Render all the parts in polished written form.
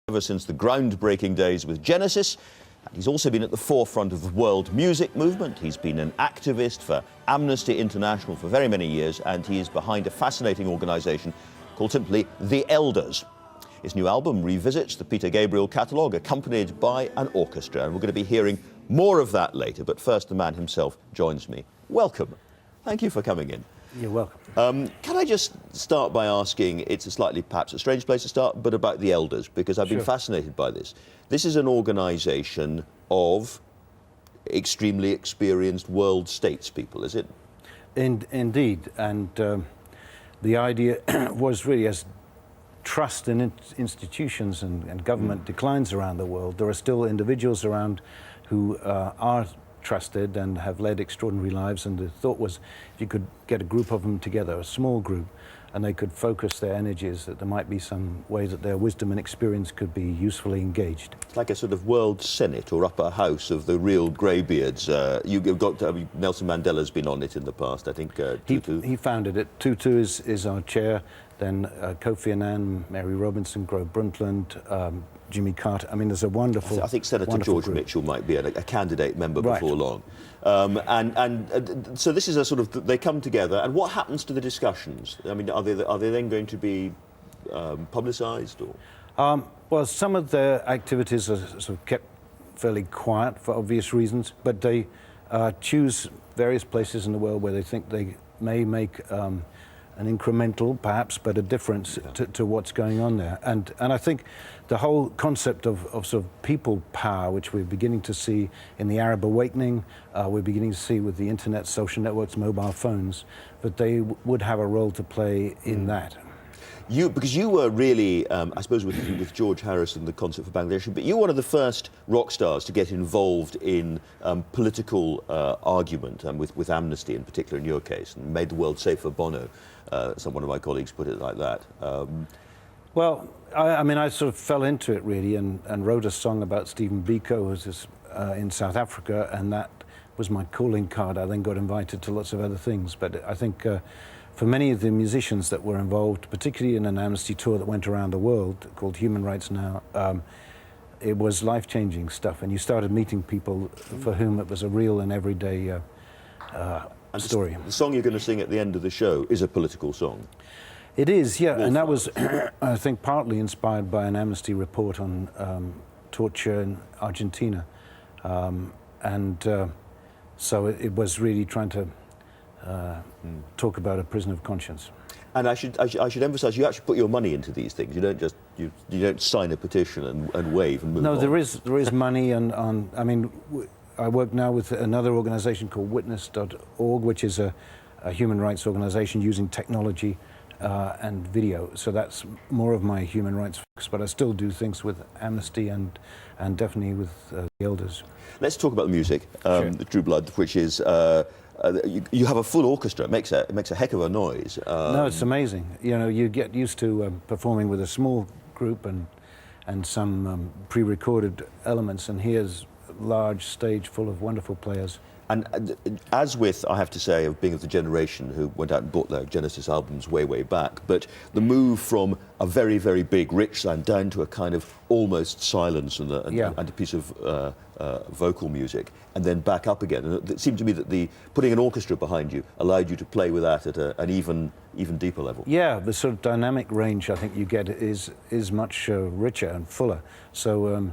ever since the groundbreaking days with Genesis. And he's also been at the forefront of the world music movement. He's been an activist for Amnesty International for very many years, and he is behind a fascinating organisation called simply The Elders. His new album revisits the Peter Gabriel catalogue, accompanied by an orchestra, and we're going to be hearing more of that later. But first, the man himself joins me. Welcome. Thank you for coming in. You're welcome. Can I just start by asking, it's a slightly perhaps a strange place to start, but about the Elders, because I've been fascinated by this. This is an organisation of extremely experienced world statespeople, is it? Indeed, and the idea was really, as trust in institutions and government declines around the world, there are still individuals around who are trusted and have led extraordinary lives, and the thought was if you could get a group of them together, a small group, and they could focus their energies, that there might be some way that their wisdom and experience could be usefully engaged. It's like a sort of world senate or upper house of the real greybeards. You've got Nelson Mandela's been on it in the past, I think. Tutu. He founded it. Tutu is our chair. Then Kofi Annan, Mary Robinson, Grove Brundtland, Jimmy Carter. I mean, there's a wonderful. I think Senator George Mitchell might be a candidate member before long. So this is a sort of, they come together, and what happens to the discussions? I mean, are they then going to be publicised or? Well, some of their activities are sort of kept fairly quiet for obvious reasons, but they choose various places in the world where they think they may make an incremental, perhaps, but a difference to what's going on there. And I think the whole concept of sort of people power, which we're beginning to see in the Arab awakening, we're beginning to see with the internet, social networks, mobile phones, that they would have a role to play in that. Because you were really, I suppose with George Harrison, the concert for Bangladesh, but you were one of the first rock stars to get involved in political argument, with Amnesty in particular in your case, and made the world safe for Bono. One of my colleagues put it like that. Well, I mean, I sort of fell into it really, and wrote a song about Stephen Biko, who's in South Africa, and that was my calling card. I then got invited to lots of other things, but I think for many of the musicians that were involved, particularly in an Amnesty tour that went around the world called Human Rights Now, it was life-changing stuff, and you started meeting people for whom it was a real and everyday story. The song you're going to sing at the end of the show is a political song. It is, yeah, and that was, I think, partly inspired by an Amnesty report on torture in Argentina, so it was really trying to talk about a prison of conscience. And I should emphasise, you actually put your money into these things. You don't just you don't sign a petition and wave and move on. No, there is money, and I mean, I work now with another organisation called Witness.org, which is a human rights organisation using technology and video. So that's more of my human rights focus, but I still do things with Amnesty and definitely with the Elders. Let's talk about the music, the True Blood, which is. You have a full orchestra. It makes a heck of a noise. No, it's amazing. You know, you get used to performing with a small group and some pre-recorded elements, and here's a large stage full of wonderful players. And as with, I have to say, of being of the generation who went out and bought their Genesis albums way back, but the move from a very, very big, rich sound down to a kind of almost silence and a piece of vocal music, and then back up again. And it seemed to me that putting an orchestra behind you allowed you to play with that at an even deeper level. Yeah, the sort of dynamic range I think you get is much richer and fuller. So.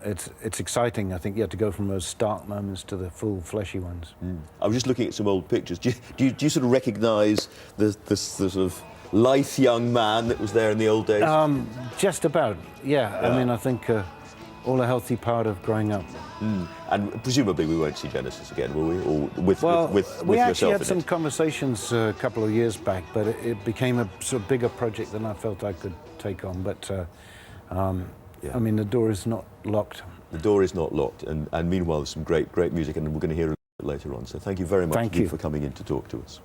It's exciting, I think, to go from those stark moments to the full fleshy ones. I was just looking at some old pictures. Do you sort of recognise the sort of lithe young man that was there in the old days? Just about, yeah. I mean, I think all a healthy part of growing up. And presumably we won't see Genesis again, will we? Or with we yourself actually had some it? conversations a couple of years back, but it became a sort of bigger project than I felt I could take on. But I mean, the door is not locked. The door is not locked, and meanwhile there's some great music, and we're going to hear it later on. So thank you very much for coming in to talk to us.